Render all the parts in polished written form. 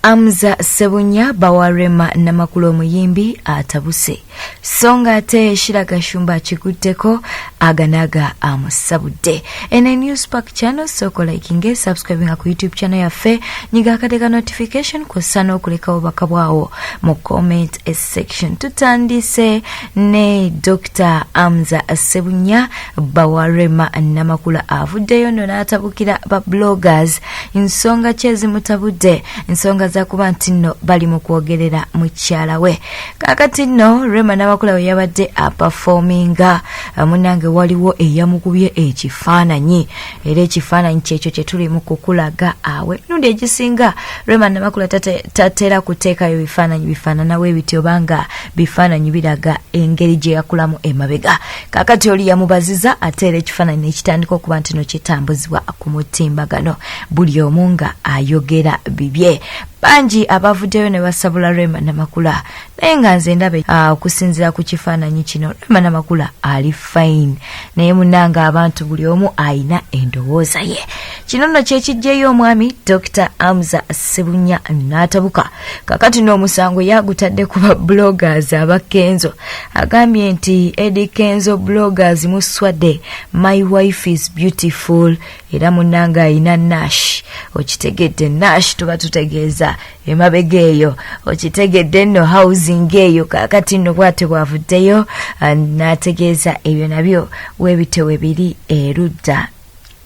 Hamza Sebunya bawa Rema Namakula omuyimbi atabuse. Songa ate Sheila Gashumba Akiguddeko Aganaga Amuwa. In a news pack channel, soko likinge, subscribing ku YouTube channel yaffe, nyiga kateka notification kusana okuleka obubaka bwawo mu comment section. Tutandise ne Dr. Hamza Sebunya bawa Rema Namakula avuddeyo n'atabukira ba bloggers ensonga mutabudde ensonga za kuba nti nno bali mu kwogerera mukyala we. Kakati nno Rema Namakula we yabadde performinga munange waliwo eyamukubye ekifaananyi era ekifaananyi kyekyo kye tuli mu kukulaga awe nundi egisinga Rema Namakula tatera kuteekayo bifaananyi bifaananawo ebityo banga bifaananyi biraga engeri gye yakulamu emabega. Kakati oli yamubaziza ateera ekifaananyi ekitandika okuba nti no kitambuzibwa ku mutimbagano buli omu nga ayogera bibye. Banji abavuddeyo ne basabula Rema Namakula naye nga nze ndabe okusinziira ku kifaananyi kino Rema Namakula ali fine naye munanga abantu buli omu ayina endowooza ye. Kino nno kyekijjeyo omwami Dr. Hamza Sebunya n'atabuka. Kakati n'omusango yagutadde ku ba bloggers abakenzo agambye nti Eddie Kenzo bloggers muswadde my wife is beautiful era munanga ayina Nash. Okitegedde Nash tuba tutegeeza emabega eyo okitegedde nno housing eyo. Kakati nno bwate bwavuddeyo n'ategeeza ebyo nabyo webitewe biri erudda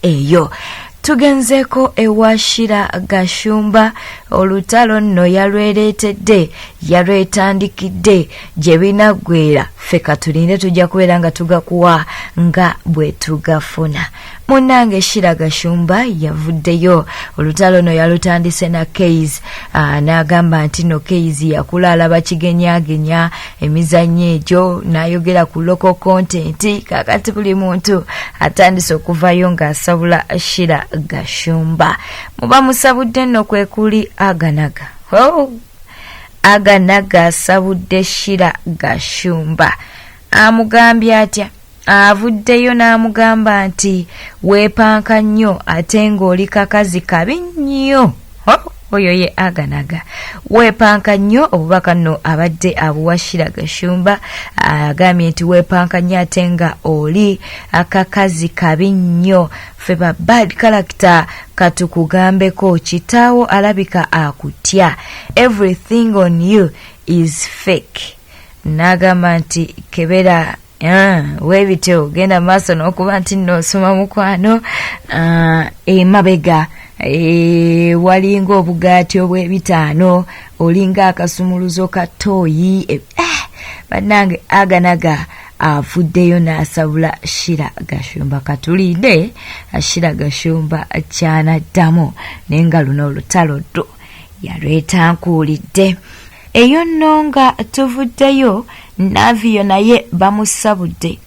eyo. Tugenzeko ewa Sheila Gashumba olutalo nno yalwereetedde yalwetandikidde gye binaggweera ffe katulinde tujja kubeera nga tugakuwa nga bwe tugafuna. Munange Sheila Gashumba yavuddeyo olutalo no yalutandise na kayz n'agamba nti no kayz yakula alaba kigenyagenya emizannyo egyo n'ayogera ku local content. Kakati buli muntu atandise okuvayo ng'asabula Sheila Gashumba. Muba musabudde nno kwe kuli Aganaga. Aganaga asabudde Sheila Gashumba amugambye atya? Avuddeyo n'amugamba nti weepanka nnyo ate ng'oli kakazi kabi nnyo. Oyo ye Aganaga. Weepanka nnyo obubaka nno abadde abuwa Sheila Gashumba agambye nti weepanka nnyo ate nga oli akakazi kabi nnyo. Ffe ba bad character katukugambeko kitaawo alabika akutya. Everything on you is fake. N'agamba nti kebera webityo genda maaso n'okuba nti nno osoma mukwano emabega walinga obugaati obw'ebitaano olinga akasumuluzo ka tooyi. Bannange Aganaga avuddeyo n'asabula Sheila Gashumba. Katulinde Sheila Gashumba kyanaddamu naye nga luno olutalo ddo yalwetankuulidde. Eyo nno nga tuvuddeyo Navio naye bamusabudde.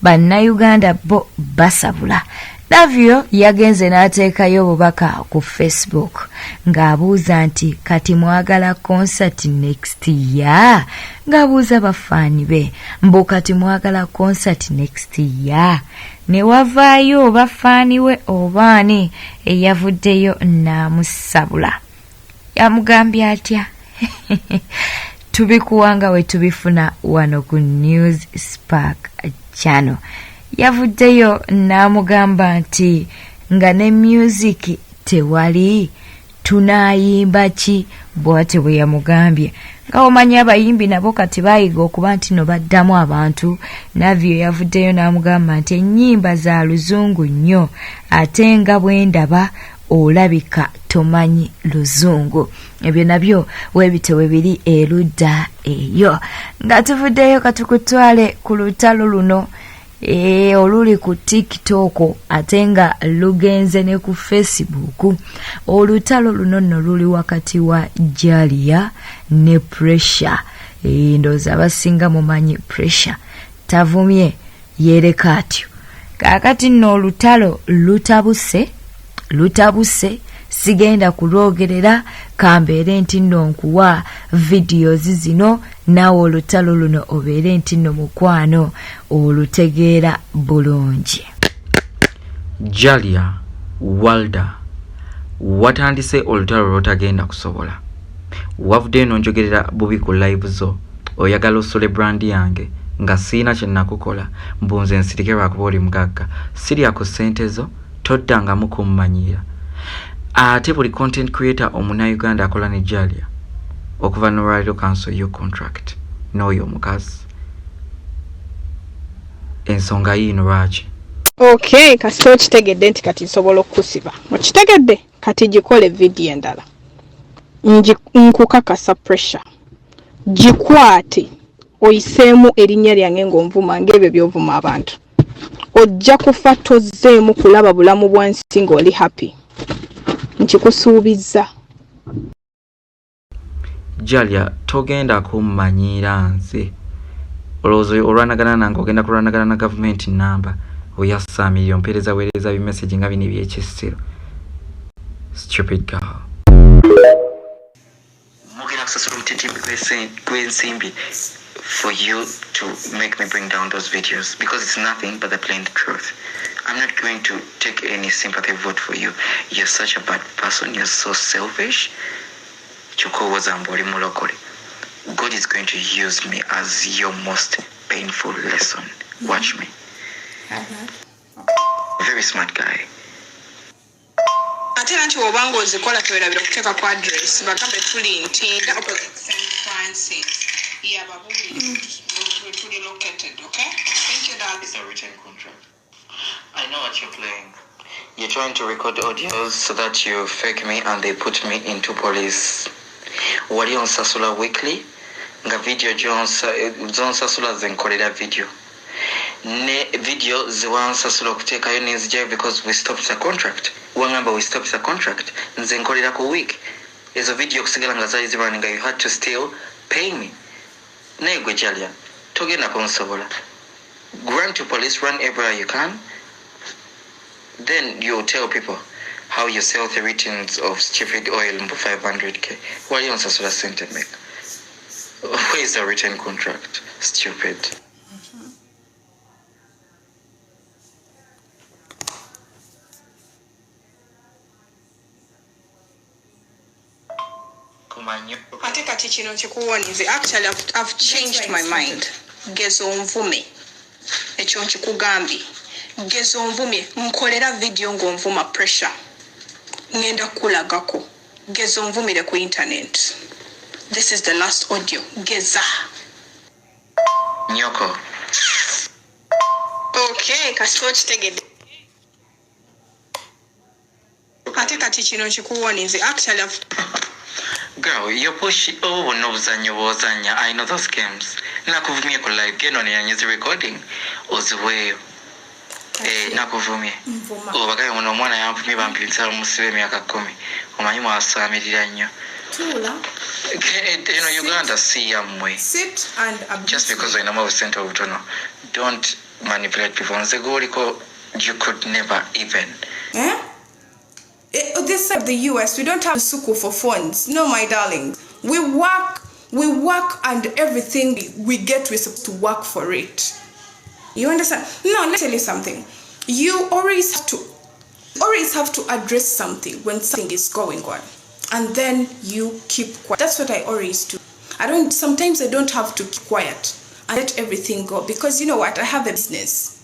Bannayuganda bo basabula. Navio yagenze n'ateekayo obubaka ku Facebook ng'abuuza nti kati mwagala concert next year? Ng'abuuza bafaani be mbu kati mwagala concert next year? Ne wavaayo bafaani we obaani eyavuddeyo n'amusabula. Yamugambye atya? Tubikuwanga we tubifuna wano ku News Spark channel. Yavuddeyo n'amugamba nti nga ne music tewali tunayimba ki? Bw'ate bwe yamugambye. Nga omanyi abayimbi nabo kati bayiga okuba nti no baddamu abantu. Navio yavuddeyo n'amugamba nti ennyimba za luzungu nnyo ate nga bwe ndaba olabika tomanyi luzungu. Ebyo nabyo webitewe biri erudda eyo. Nga tuvuddeyo katukutwale ku lutalo luno oluli ku TikTok ate nga lugenze ne ku Facebook. Olutalo luno nno luli wakati wa Jalia ne Pressure. Ndowooza abasinga mumanyi Pressure. Tavumye yereka atyo. Kakati nno olutalo lutabuse sigenda kulwogerera kambeere nti nno nkuwa videos zino naawe olutalo luno obeere nti nno mukwano olutegeera bulungi. Jalia Walda watandise olutalo lwotagenda kusobola. Wavudde eno njogerera bubi ku live zo. Oyagala osole brand yange nga siina kye nakukola mbunze nsirike lwakuba oli mugagga. Sirya ku ssente zo toddangamu kummanyira. Ate buli content creator Omunayuganda akola ne Jalia okuva n'olwaliro cancel your contract n'oyo omukazi. Ensonga yiino lwaki? Okay, kasito kitegedde nti kati nsobola okusiba. Okitegedde kati gikole video endala. Nkukakasa pressure. Gikwate oyiseemu erinnya lyange ng'onvuma ng'ebyo by'ovuma abantu. Ojja kufa tozzeemu kulaba bulamu bwa nsi ng'oli happy. Nkikusuubizza. Jalia togenda kummanyira nze. Olowooza olwanagana nange ogenda kulwanagana na gavumenti namba oyassa miliyoni mpeereza weereza bimesagi nga bino ebyekisiro. Stupid girl. Mugina kusasula omutiti gw'ensimbi for you to make me bring down those videos because it's nothing but the plain truth. I'm not going to take any sympathy vote for you. You're such a bad person. You're so selfish. God is going to use me as your most painful lesson. Watch me. Very smart guy. Ate nanti obanga ozikola tewerabira kuteeka ku address bagambe tuli Ntinda opposite St. Francis. Yeah, but tuli located, okay? Thank you, Dad. It's a written contract. I know what you're playing. You're trying to record audios so that you fake me and they put me into police. Wali on Sasula weekly nga video John Sasula zenkolera video ne video ziwan Sasula kuteekayo nenzija because we stopped the contract. Wangamba we stopped the contract nzenkolera ku week ezo video kusigala nga zali zibaninga you had to still pay me. Naye gwe Jalia togenda kunsobola. Run to police, run everywhere you can. Then you tell people how you sell the returns of stupid oil for 500k. Why you on Sasula center make? Where is the written contract? Stupid. Ate kati kino nkikuwonize. Actually, I've changed my mind. Gezo nvume. Ekyo nkikugambye. Gezo nvumye. Nkolera video ng'onvuma pressure. Ngenda kulagako. Gezo nvumire ku internet. This is the last audio. Geza. Nyoko. Okay, kasito kitegedde. Ate kati kino nkikuwonize. Actually, Girl, you're pushing over n'obuzanyo bw'ozanya. I know those games. Nakuvumye ku live geno neyanyiza recording. Oziweeyo. Nakuvumye. Obagayo muno omwana yanvumye bampisa musibe emyaka 10. Omanyi mwasamirira nnyo. Tula. Uganda see yamwe. Sit and abuse. Just because I know more center of tono. Don't manipulate people. You could never even. This is the US. We don't have suku for phones. No, my darling. We work and everything we get, we're supposed to work for it. You understand? No, let me tell you something. You always have to address something when something is going on. And then you keep quiet. That's what I always do. Sometimes I don't have to keep quiet and let everything go. Because you know what? I have a business.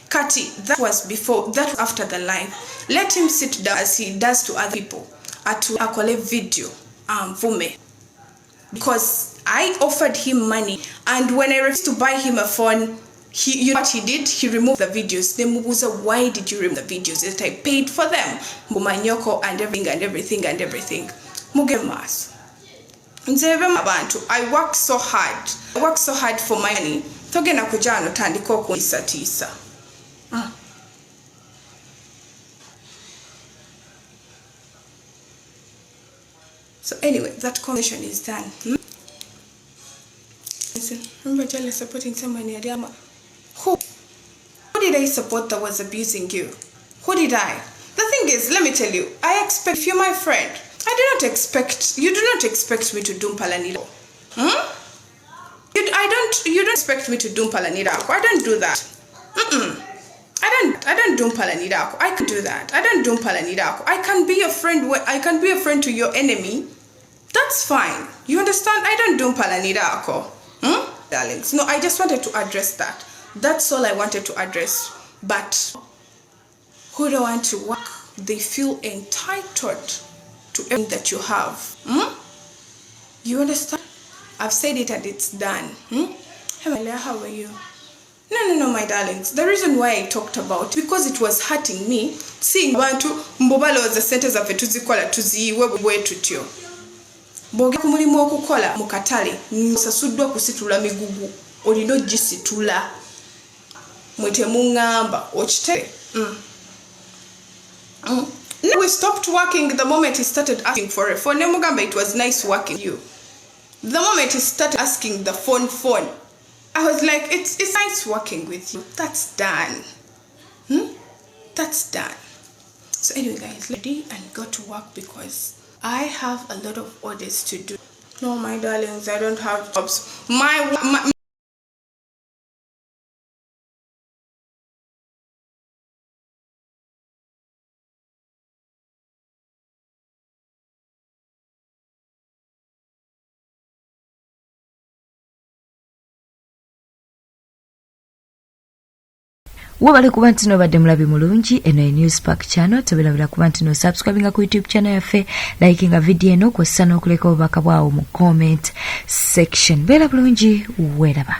Kati, that was after the live. Let him sit down as he does to other people. Akole video. Vume. Because I offered him money, and when I refused to buy him a phone, you know what he did? He removed the videos. Then Mubuza, why did you remove the videos? That I paid for them. Mumanyoko and everything. Mugemas. I work so hard for my money. Togena kujano tandiko kuisatisa. So anyway, that conversation is done. Listen, remember Jelly supporting someone near Yama? Who did I support that was abusing you? Who did I? The thing is, let me tell you, if you're my friend, you do not expect me to do palaniro. You don't expect me to do palaniro. I don't do that. I don't do palanirako. I can do that. I don't do palanirako. I can be a friend. I can be a friend to your enemy. That's fine. You understand? I don't do palanirako. Darlings. No, I just wanted to address that. That's all I wanted to address. But who don't want to work, they feel entitled to everything that you have. You understand? I've said it and it's done. Hey, how are you? No, my darlings. The reason why I talked about it, because it was hurting me, seeing abantu mbobalo the centers of tuzikola tuziwe bwetutyo. Boge kumulimu okukola mu katale nsasuddwa kusitula migugu olino gisitula mwete mungamba okite. We stopped working the moment he started asking for a phone. Nemugamba, it was nice working with you. The moment he started asking the phone, I was like, it's nice working with you. That's done. That's done. So anyway, guys, ready and go to work because I have a lot of orders to do. No, my darlings, I don't have jobs. My Wabale kuba ntino badde mulabi mulungi NAYE News Park channel tebelabira kuba ntino subscribinga ku YouTube channel yaffe likinga video eno kw'ossa n'okuleka obubaka bwawo mu comment section. Beera bulungi, weeraba.